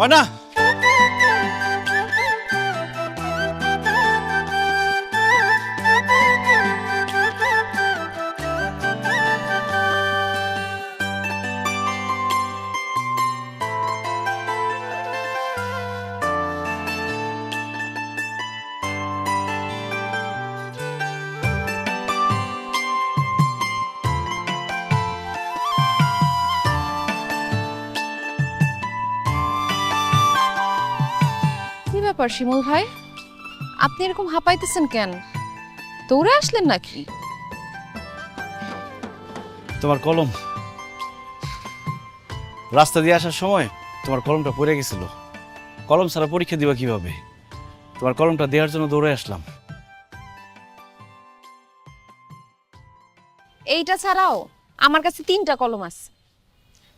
ময়না ব্যাপার শিমুল ভাই, আপনি এরকম হাঁপাইতেছেন কেন? দৌড়ে আসলেন নাকি? তোমার কলম রাস্তা দিয়ে আসার সময় তোমার কলমটা পড়ে গেছিল। কলম ছাড়া পরীক্ষা দিবা কিভাবে? তোমার কলমটা দেওয়ার জন্য দৌড়ে আসলাম। এইটা ছাড়াও আমার কাছে 3টা কলম আছে।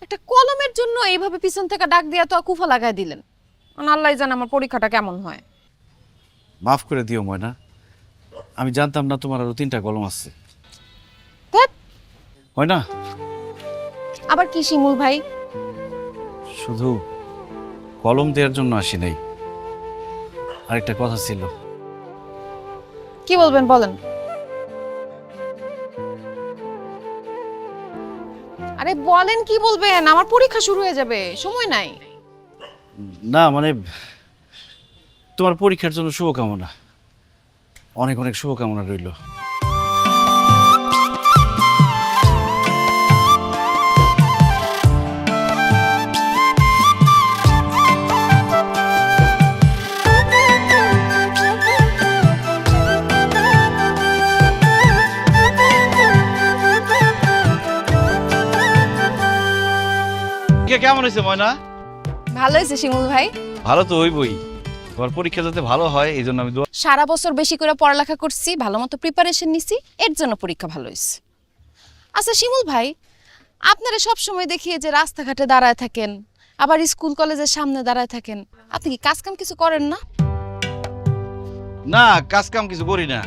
একটা কলমের জন্য এইভাবে পিছন থেকে ডাক দিয়া তো কুফা লাগাই দিলেন। আল্লাহ জানে আমার পরীক্ষাটা কেমন হয়। মাফ করে দিও ময়না, আমি জানতাম না তোমার আরো 3টা কলম আছে। ধ্যাৎ, ময়না আবার কি শিমুল ভাই? শুধু কলম দেওয়ার জন্য আসি নাই, আরেকটা কথা ছিল। কি বলবেন বলেন। আরে বলেন কি বলবেন, আমার পরীক্ষা শুরু হয়ে যাবে, সময় নাই। না মানে তোমার পরীক্ষার জন্য শুভকামনা, অনেক অনেক শুভকামনা রইল। কেমন হয়েছে ময়না? ভালো হয়েছে শিমুল ভাই। ভালো তো হইবই, তোমার পরীক্ষা যাতে ভালো হয় এই জন্য আমি সারা বছর বেশি করে পড়ালেখা করছি, ভালো মতো প্রিপারেশন নিছি, এর জন্য পরীক্ষা ভালো হয়েছে। আচ্ছা শিমুল ভাই, আপনারা সব সময় দেখি যে রাস্তাঘাটে দাঁড়ায় থাকেন, আবার স্কুল কলেজের সামনে দাঁড়ায় থাকেন, আপনি কি কাজ কাম কিছু করেন না? না, কাজ কাম কিছু করি না।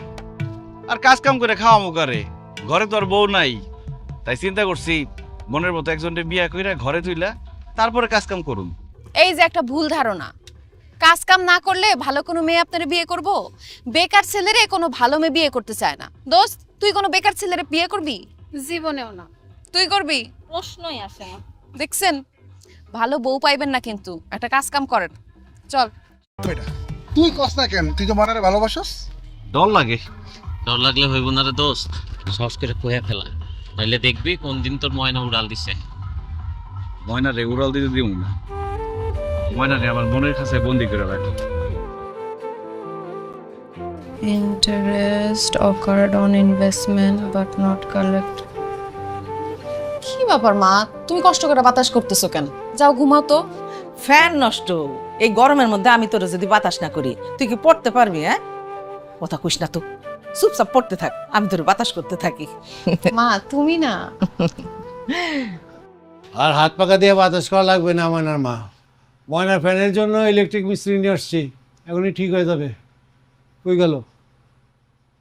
আর কাজ কাম করে খাওয়া মুখারে, ঘরে তো আর বউ নাই, তাই চিন্তা করছি মনের মতো একজনকে বিয়া কইরা ঘরে তুইলা তারপরে কাজ কাম করুন। এই যে একটা ভুল ধারণা, কাজ কাম না করলে ভালো কোনো মেয়ে আপনারা বিয়ে করব? বেকার ছেলেরে কোনো ভালো মেয়ে বিয়ে করতে চায় না। দোস্ত, তুই কোনো বেকার ছেলেরে বিয়ে করবি? জীবনেও না, তুই করবি? প্রশ্নই আসে না। দেখছেন, ভালো বউ পাইবেন না, কিন্তু একটা কাজ কাম করেন। চল। তুই কস না কেন? তুই তো মনারে ভালোবাসস। ডর লাগে। ডর লাগলে হইব না রে দোস্ত, সহজ করে কইয়া ফেলা, নাইলে দেখবি কোন দিন তোর ময়না উড়াল দিছে। ময়না রে উড়াল দিতে দিব না, ময়না রে আমার মনের কাছে বন্দি করে রাখি। Interest occurred on investment but not collect. কি ব্যাপার মা, তুমি কষ্ট করে বাতাস করতেছো কেন? যাও ঘুমাও তো। ফ্যান নষ্ট, এই গরমের মধ্যে আমি তোর যদি বাতাস না করি তুই কি পড়তে পারবি? হ্যাঁ, কথা কইস না তো, চুপচাপ পড়তে থাক, আমি তোর বাতাস করতে থাকি। মা তুমি না। আর হাত পাকা দিয়ে বাতাস করা লাগবে না ময়নার মা। ময়নার ফ্যানের জন্য ইলেকট্রিক মিস্ত্রি নিয়ে আসছি, এখনই ঠিক হয়ে যাবে। কই গেল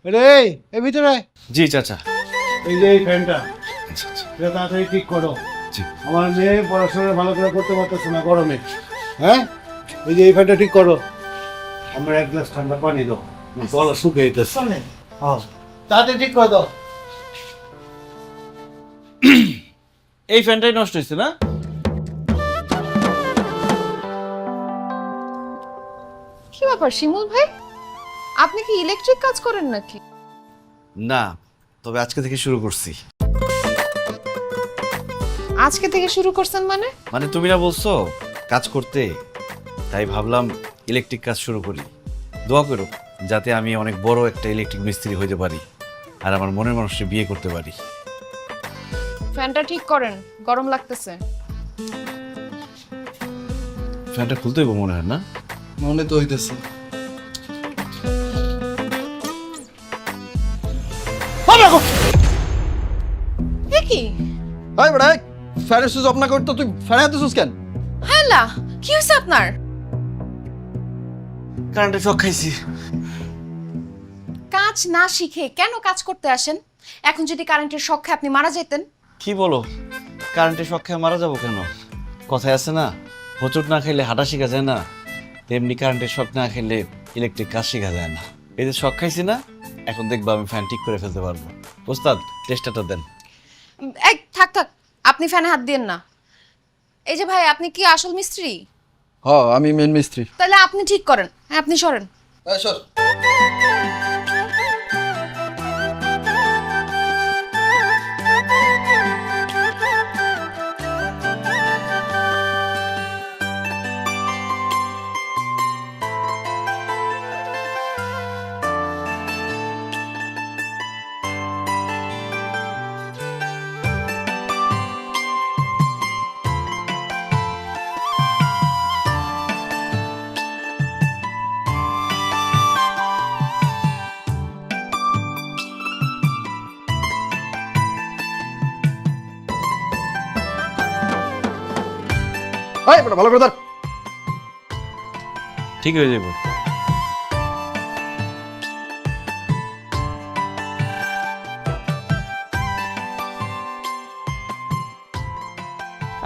রে? এই ভিতরে জি চাচা। এই যে এই ফ্যানটা, এটা তাড়াতাড়ি ঠিক করো। জি। আমার মেয়ে পড়াশোনা ভালো করে করতে পারতেছে না গরমে। হ্যাঁ, এই যে এই ফ্যানটা ঠিক করো। আমার এক গ্লাস ঠান্ডা পানি দাও, গলা শুকিয়ে যেতেছে। হ্যাঁ, তাড়াতাড়ি ঠিক করে দাও। এই ফ্যানটাই নষ্ট হয়েছে না? কি ব্যাপার শিমুল ভাই, আপনি কি ইলেকট্রিক কাজ করেন নাকি? না, তবে আজকে থেকে শুরু করছি। আজকে থেকে শুরু করছেন মানে? মানে তুমি না বলছো কাজ করতে, তাই ভাবলাম ইলেকট্রিক কাজ শুরু করি। দোয়া করো যাতে আমি অনেক বড় একটা ইলেকট্রিক মিস্ত্রি হইতে পারি আর আমার মনের মানুষকে বিয়ে করতে পারি। ফ্যানটা ঠিক করেন, গরম লাগতেছে। ফ্যানটা খুলতে হইব মনে হয় না? মনে তো হইতেছে। এ কি? হাই বড়, ফ্যানের সুইচ অফ না করতে তুই ফ্যানে হাতে সুইচ কেন? হ্যালা, কি হয়েছে আপনার? কারেন্টে শক খাইছি। কাজ না শিখে কেন কাজ করতে আসেন? এখন যদি কারেন্টের শক খেয়ে আপনি মারা যেতেন। কি বলো, কারেন্টে শক খেয়ে মারা যাবো কেন? কথায় আছে না, হোঁচট না খেলে হাঁটা শেখা যায় না, তেমনি কারেন্টের শক না খেলে ইলেকট্রিক কাজ শেখা যায় না। এই যে শক খাইছি না, এখন দেখবো আমি ফ্যান ঠিক করে ফেলতে পারবো। ওস্তাদ টেস্টারটা দেন। এই থাক থাক, আপনি ফ্যানে হাত দিয়েন না। এই যে ভাই, আপনি কি আসল মিস্ত্রি? হ আমি মেন মিস্ত্রি। তাহলে আপনি ঠিক করেন। হ্যাঁ, আপনি সরেন। এই সর। এই বেটা ভালো করে ধর। ঠিক হয়ে যাবো।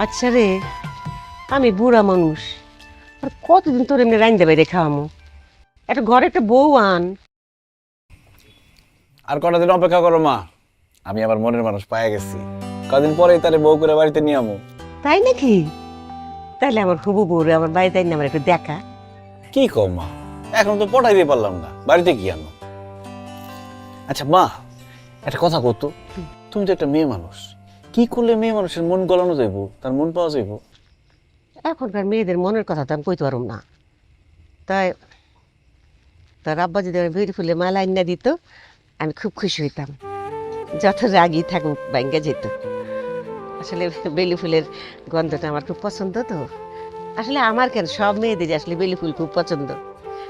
আচ্ছা রে, আমি বুড়া মানুষ, আর কতদিন তোর এমনি রাইন্দা বাইরে খাওয়ামো? একটা ঘরে একটা বউ আন। আর কটা দিন অপেক্ষা করো মা, আমি আবার মনের মানুষ পায়ে গেছি। কদিন পরেই তারে বউ করে বাড়িতে নিয়ে আমো। তাই নাকি? তাহলে আমার হুবু বউরে আমার বাড়িতে আইন আমার একটু দেখা। কি কও মা, এখন তো পটাই দিয়ে পারলাম না, বাড়িতে কি আনো? আচ্ছা মা, একটা কথা কত, তুমি তো একটা মেয়ে মানুষ, কি করলে মেয়ে মানুষের মন গলানো যাইব, তার মন পাওয়া যাইব? এখনকার মেয়েদের মনের কথা তো আমি কইতে পারব না। তাই তার আব্বা যদি আমার বেলি ফুলে মালা আইনা দিত, আমি খুব খুশি হইতাম। যত রাগই থাকুক ব্যাঙ্গে যেত। আসলে বেলি ফুলের গন্ধটা আমার খুব পছন্দ তো। আসলে আমার কেন, সব মেয়েদের আসলে বেলি ফুল খুব পছন্দ।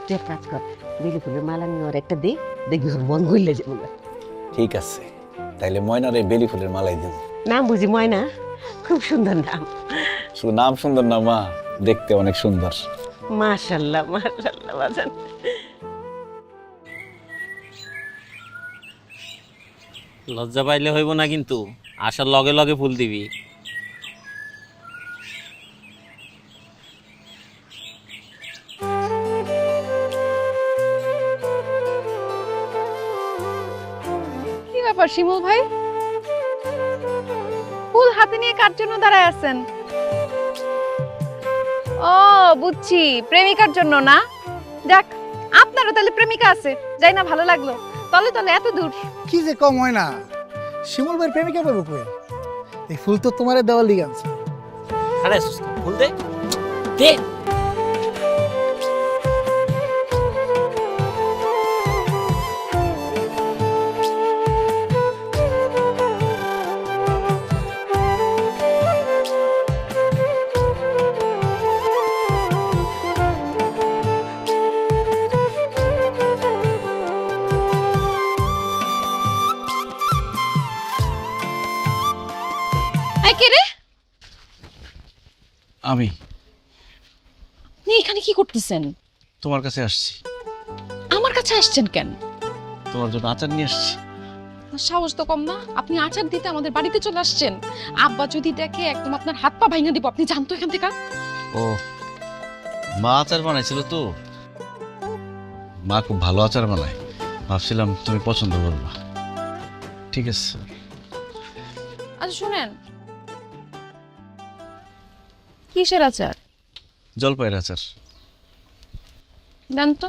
তুই এক কাজ কর, বেলি ফুলের মালা নিয়ে ওর একটা দে, দেখবি ওর মন গইলে যাবো না। ঠিক আছে, তাইলে ময়নারে বেলি ফুলের মালাই দেব। নাম বুঝি ময়না? খুব সুন্দর নাম। শুধু নাম সুন্দর না মা, দেখতে অনেক সুন্দর। মাশাআল্লাহ মাশাআল্লাহ বাজান। লজ্জা পাইলে হইব না কিন্তু, আসার লগে লগে ফুল দিবি। কি ব্যাপার শিমুল ভাই, ফুল হাতে নিয়ে কার জন্য দাঁড়ায় আছেন? ও বুঝছি, প্রেমিকার জন্য না? যাক, আপনারও তাহলে প্রেমিকা আছে, যাই না, ভালো লাগলো। তলে তলে এত দূর। কি যে কম হয় না, শিমুল ভাইয়ের প্রেমিকা পাবো কই? এই ফুল তো তোমারে দেওয়ার লিগে আনছে। আরে ফুল দে দে। এই কে রে? আমি আপনি এখানে কি করতেছেন? তোমার কাছে আসছি। আমার কাছে আসছেন কেন? তোমার জন্য আচার নিয়ে আসছি। সাহস তো কম না, আপনি আচার দিতে আমাদের বাড়িতে চলে আসছেন। আব্বা যদি দেখে একদম আপনার হাত পা ভাঙা দিব। আপনি জানতো এখান থেকে? ও, মা আচার বানাইছিল তো, মা খুব ভালো আচার বানায়, ভাবছিলাম তুমি পছন্দ করবা। ঠিক আছে। আচ্ছা শুনেন, কিসের আচার? জলপাইয়ের আচার। দেন তো।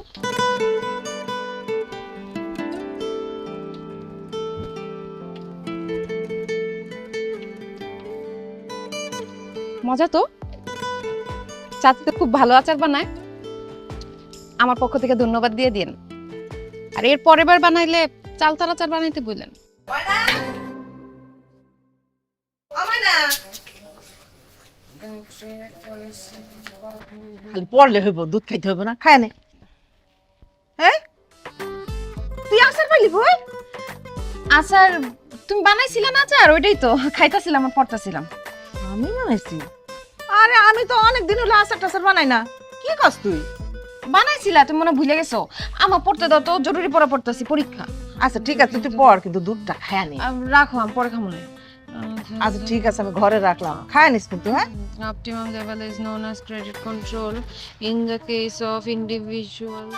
মজা তো, চাচি তো খুব ভালো আচার বানায়। আমার পক্ষ থেকে ধন্যবাদ দিয়ে দিন। আর এর পরের বার বানাইলে চালতার আচার বানাইতে বললেন। খালি পড়লে হইব, দুধ খাইতে হইব না? খায় নে। হ্যাঁ, তুই আসার পাইলি বই? আচার তুমি বানাইছিলে না আচার? ওইটাই তো খাইতাছিলাম আর পড়তাছিলাম। আমি বানাইছি? আরে আমি তো অনেক দিন হলো আচার টাচার বানাই না। কি কাজ তুই? বানাইছিলা, তুমি মনে হয় ভুলে গেছো। আমার পড়তে দাও তো, জরুরি পড়া পড়তাছি, পরীক্ষা। আচ্ছা ঠিক আছে, তুই পড়, কিন্তু দুধটা খায় নি। রাখো, আমি পরে খামো না। আচ্ছা ঠিক আছে, আমি ঘরে রাখলাম, খায় নিস কিন্তু। হ্যাঁ Optimum level is known as credit control in the case of individual